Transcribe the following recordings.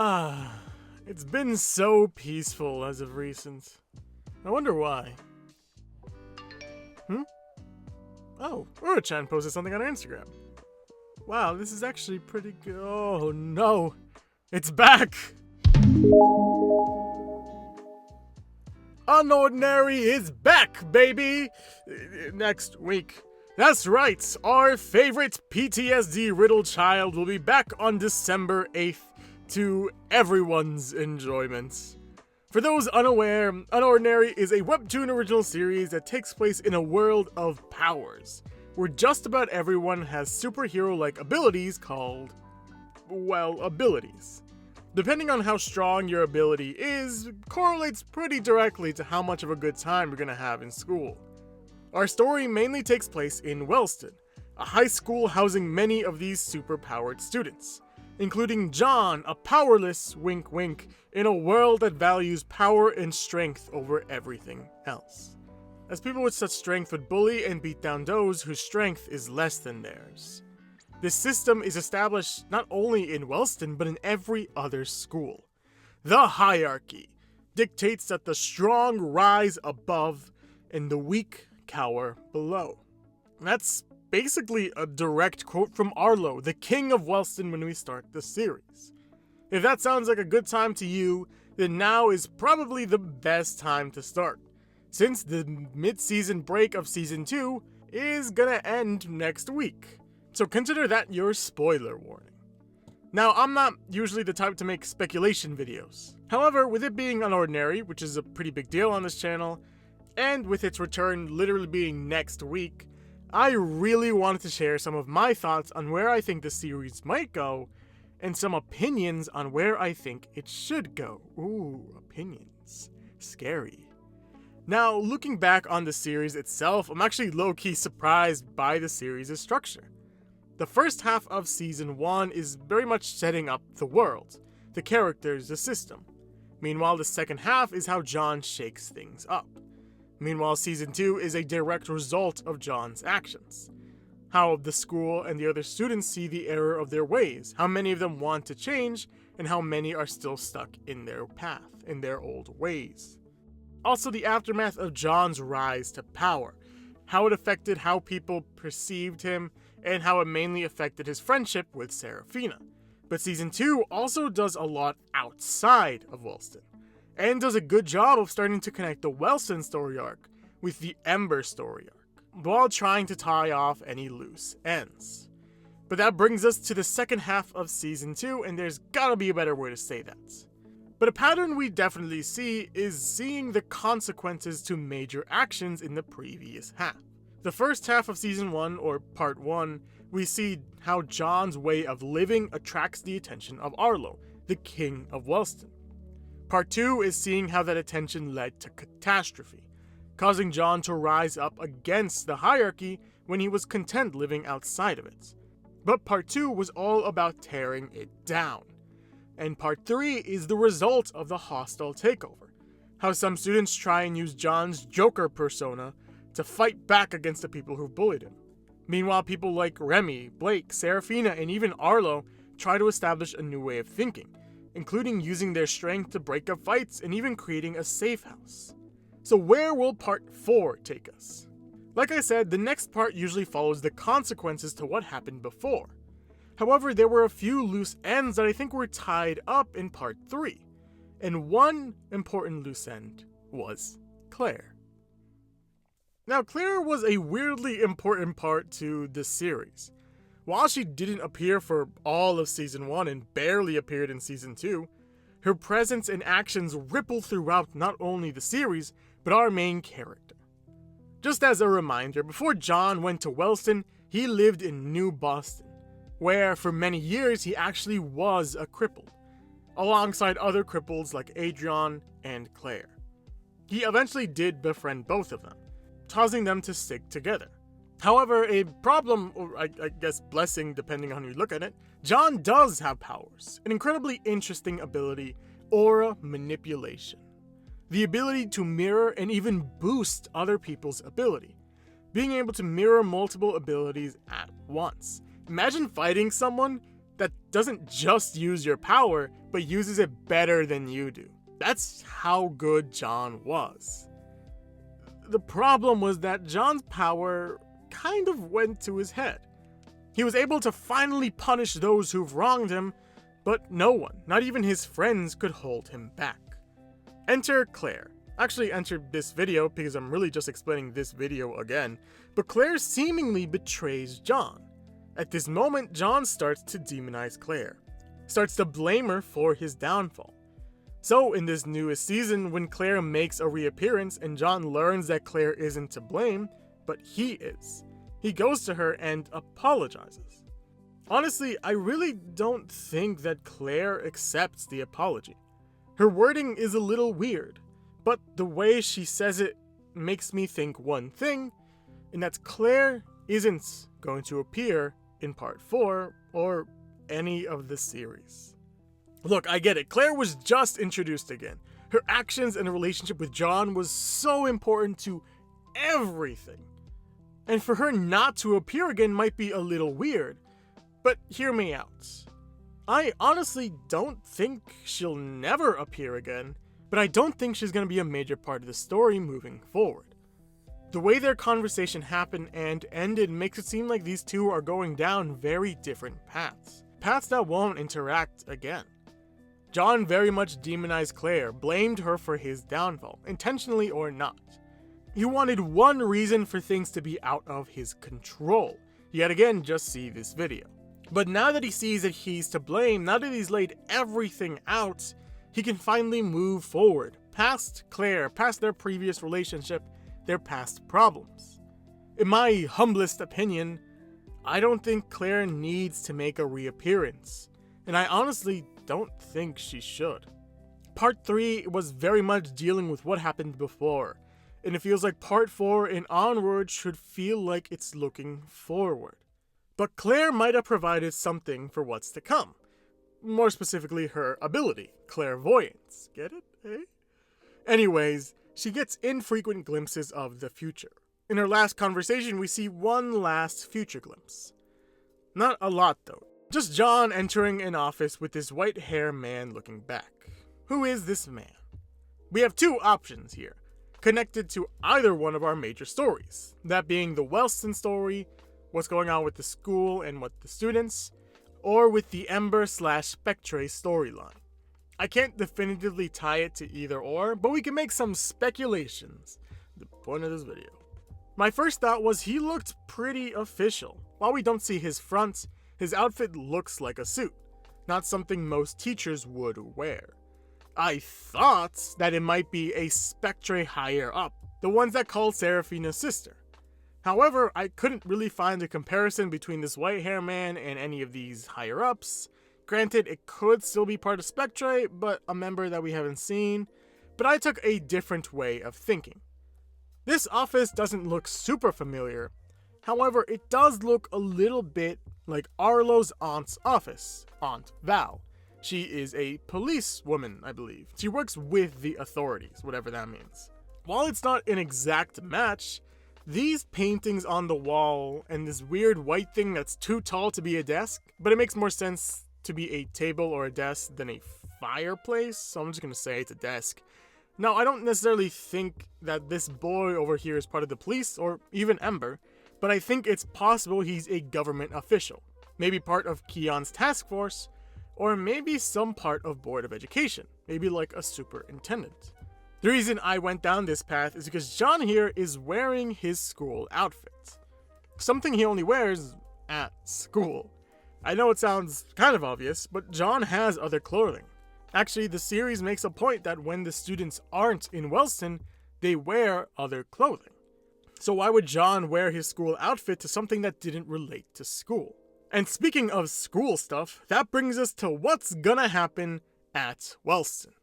Ah, it's been so peaceful as of recent. I wonder why. Oh, Ura-chan posted something on her Instagram. Wow, this is actually pretty good. Oh no, it's back! Unordinary is back, baby! Next week. That's right, our favorite PTSD riddled child will be back on December 8th to everyone's enjoyment. For those unaware, Unordinary is a webtoon original series that takes place in a world of powers, where just about everyone has superhero-like abilities called, well, abilities. Depending on how strong your ability is, correlates pretty directly to how much of a good time you're gonna have in school. Our story mainly takes place in Wellston, a high school housing many of these super-powered students, including John, a powerless, wink wink, in a world that values power and strength over everything else. As people with such strength would bully and beat down those whose strength is less than theirs. This system is established not only in Wellston, but in every other school. The hierarchy dictates that the strong rise above and the weak cower below. That's basically a direct quote from Arlo, the king of Wellston, when we start the series. If that sounds like a good time to you, then now is probably the best time to start, since the mid-season break of Season 2 is gonna end next week. So consider that your spoiler warning. Now, I'm not usually the type to make speculation videos. However, with it being Unordinary, which is a pretty big deal on this channel, and with its return literally being next week, I really wanted to share some of my thoughts on where I think the series might go, and some opinions on where I think it should go. Ooh, opinions. Scary. Now, looking back on the series itself, I'm actually low-key surprised by the series' structure. The first half of Season 1 is very much setting up the world, the characters, the system. Meanwhile, the second half is how John shakes things up. Meanwhile, Season 2 is a direct result of John's actions. How the school and the other students see the error of their ways, how many of them want to change, and how many are still stuck in their path, in their old ways. Also, the aftermath of John's rise to power, how it affected how people perceived him, and how it mainly affected his friendship with Serafina. But Season 2 also does a lot outside of Wellston, and does a good job of starting to connect the Wellston story arc with the Ember story arc, while trying to tie off any loose ends. But that brings us to the second half of Season 2, and there's gotta be a better way to say that. But a pattern we definitely see is seeing the consequences to major actions in the previous half. The first half of Season 1, or Part 1, we see how John's way of living attracts the attention of Arlo, the king of Wellston. Part 2 is seeing how that attention led to catastrophe, causing John to rise up against the hierarchy when he was content living outside of it. But Part 2 was all about tearing it down. And Part 3 is the result of the hostile takeover, how some students try and use John's Joker persona to fight back against the people who bullied him. Meanwhile, people like Remy, Blake, Serafina, and even Arlo try to establish a new way of thinking, including using their strength to break up fights and even creating a safe house. So where will Part 4 take us? Like I said, the next part usually follows the consequences to what happened before. However, there were a few loose ends that I think were tied up in Part 3, and one important loose end was Claire. Now, Claire was a weirdly important part to this series. While she didn't appear for all of Season 1 and barely appeared in Season 2, her presence and actions ripple throughout not only the series, but our main character. Just as a reminder, before John went to Wellston, he lived in New Boston, where for many years he actually was a cripple, alongside other cripples like Adrian and Claire. He eventually did befriend both of them, causing them to stick together. However, a problem, or I guess blessing depending on how you look at it, John does have powers, an incredibly interesting ability, aura manipulation. The ability to mirror and even boost other people's ability, being able to mirror multiple abilities at once. Imagine fighting someone that doesn't just use your power, but uses it better than you do. That's how good John was. The problem was that John's power kind of went to his head. He was able to finally punish those who've wronged him, but no one, not even his friends, could hold him back. Enter Claire. Actually entered this video because I'm really just explaining this video again, but Claire seemingly betrays John. At this moment, John starts to demonize Claire, starts to blame her for his downfall. So in this newest season, when Claire makes a reappearance and John learns that Claire isn't to blame, but he is, he goes to her and apologizes. Honestly, I really don't think that Claire accepts the apology. Her wording is a little weird, but the way she says it makes me think one thing, and that's Claire isn't going to appear in part 4 or any of the series. Look, I get it. Claire was just introduced again. Her actions and relationship with John was so important to everything. And for her not to appear again might be a little weird, but hear me out. I honestly don't think she'll never appear again, but I don't think she's going to be a major part of the story moving forward. The way their conversation happened and ended makes it seem like these two are going down very different paths. Paths that won't interact again. John very much demonized Claire, blamed her for his downfall, intentionally or not. He wanted one reason for things to be out of his control. Yet again, just see this video. But now that he sees that he's to blame, now that he's laid everything out, he can finally move forward, past Claire, past their previous relationship, their past problems. In my humblest opinion, I don't think Claire needs to make a reappearance, and I honestly don't think she should. Part 3 was very much dealing with what happened before, and it feels like Part 4 and onward should feel like it's looking forward. But Claire might have provided something for what's to come. More specifically, her ability, clairvoyance. Get it, eh? Anyways, she gets infrequent glimpses of the future. In her last conversation, we see one last future glimpse. Not a lot though. Just John entering an office with this white hair man looking back. Who is this man? We have two options here, connected to either one of our major stories. That being the Wellston story, what's going on with the school and what the students, or with the Ember/Spectre storyline. I can't definitively tie it to either or, but we can make some speculations. The point of this video. My first thought was he looked pretty official. While we don't see his front, his outfit looks like a suit, not something most teachers would wear. I thought that it might be a Spectre higher up, the ones that called Seraphina's sister. However, I couldn't really find a comparison between this white hair man and any of these higher ups. Granted, it could still be part of Spectre, but a member that we haven't seen. But I took a different way of thinking. This office doesn't look super familiar. However, it does look a little bit like Arlo's aunt's office, Aunt Val. She is a policewoman, I believe. She works with the authorities, whatever that means. While it's not an exact match, these paintings on the wall and this weird white thing that's too tall to be a desk, but it makes more sense to be a table or a desk than a fireplace, so I'm just gonna say it's a desk. Now, I don't necessarily think that this boy over here is part of the police or even Ember, but I think it's possible he's a government official, maybe part of Keon's task force, or maybe some part of Board of Education, maybe like a superintendent. The reason I went down this path is because John here is wearing his school outfit. Something he only wears at school. I know it sounds kind of obvious, but John has other clothing. Actually, the series makes a point that when the students aren't in Wellston, they wear other clothing. So why would John wear his school outfit to something that didn't relate to school? And speaking of school stuff, that brings us to what's gonna happen at Wellston.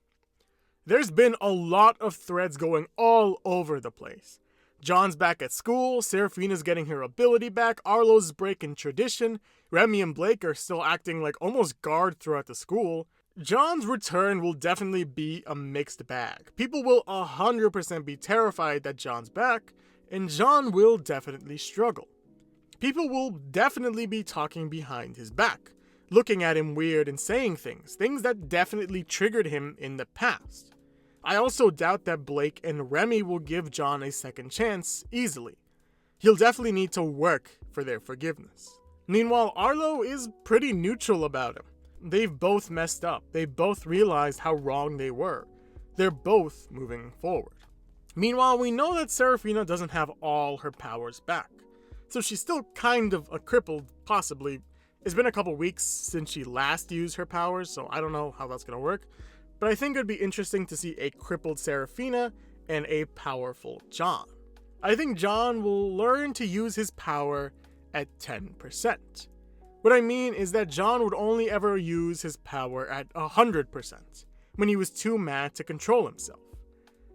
There's been a lot of threads going all over the place. John's back at school, Seraphina's getting her ability back, Arlo's breaking tradition, Remy and Blake are still acting like almost guard throughout the school. John's return will definitely be a mixed bag. People will 100% be terrified that John's back, and John will definitely struggle. People will definitely be talking behind his back. looking at him weird and saying things that definitely triggered him in the past. I also doubt that Blake and Remy will give John a second chance easily. He'll definitely need to work for their forgiveness. Meanwhile, Arlo is pretty neutral about him. They've both messed up. They both realized how wrong they were. They're both moving forward. Meanwhile, we know that Serafina doesn't have all her powers back. So she's still kind of a crippled, possibly. It's been a couple weeks since she last used her powers, so I don't know how that's gonna work. But I think it'd be interesting to see a crippled Serafina and a powerful John. I think John will learn to use his power at 10%. What I mean is that John would only ever use his power at 100%, when he was too mad to control himself.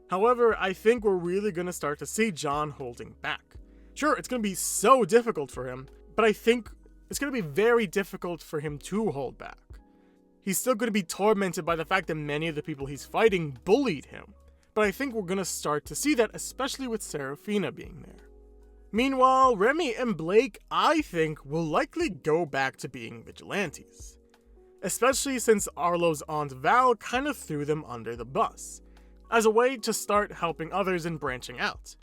However, I think we're really gonna start to see John holding back. Sure, it's gonna be so difficult for him, but I think it's gonna be very difficult for him to hold back. He's still gonna be tormented by the fact that many of the people he's fighting bullied him, but I think we're gonna start to see that, especially with Serafina being there. Meanwhile, Remy and Blake, I think, will likely go back to being vigilantes. Especially since Arlo's Aunt Val kind of threw them under the bus, as a way to start helping others and branching out.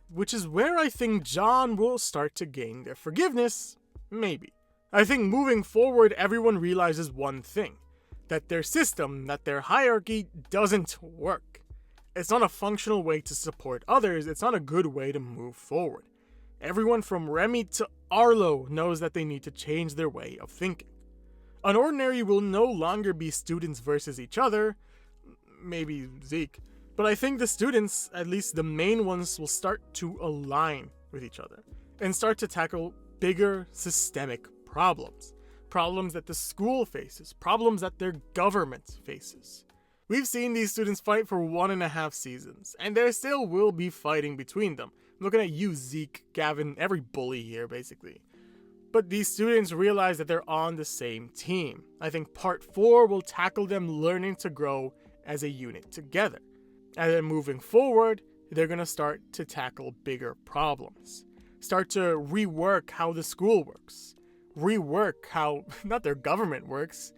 Which is where I think John will start to gain their forgiveness, maybe. I think moving forward, everyone realizes one thing, that their system, that their hierarchy doesn't work. It's not a functional way to support others, it's not a good way to move forward. Everyone from Remy to Arlo knows that they need to change their way of thinking. UNORDINARY will no longer be students versus each other, maybe Zeke, but I think the students, at least the main ones, will start to align with each other and start to tackle bigger systemic problems. Problems that the school faces, problems that their government faces. We've seen these students fight for 1.5 seasons, and there still will be fighting between them. I'm looking at you, Zeke, Gavin, every bully here, basically. But these students realize that they're on the same team. I think Part 4 will tackle them learning to grow as a unit together. And then moving forward, they're going to start to tackle bigger problems. Start to rework how the school works. Rework how, not their government works,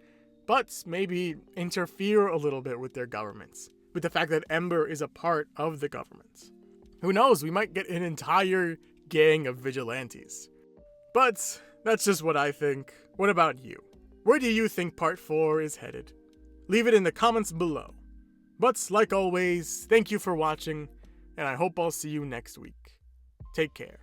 but maybe interfere a little bit with their governments. With the fact that Ember is a part of the government. Who knows, we might get an entire gang of vigilantes. But that's just what I think. What about you? Where do you think Part 4 is headed? Leave it in the comments below. But like always, thank you for watching, and I hope I'll see you next week. Take care.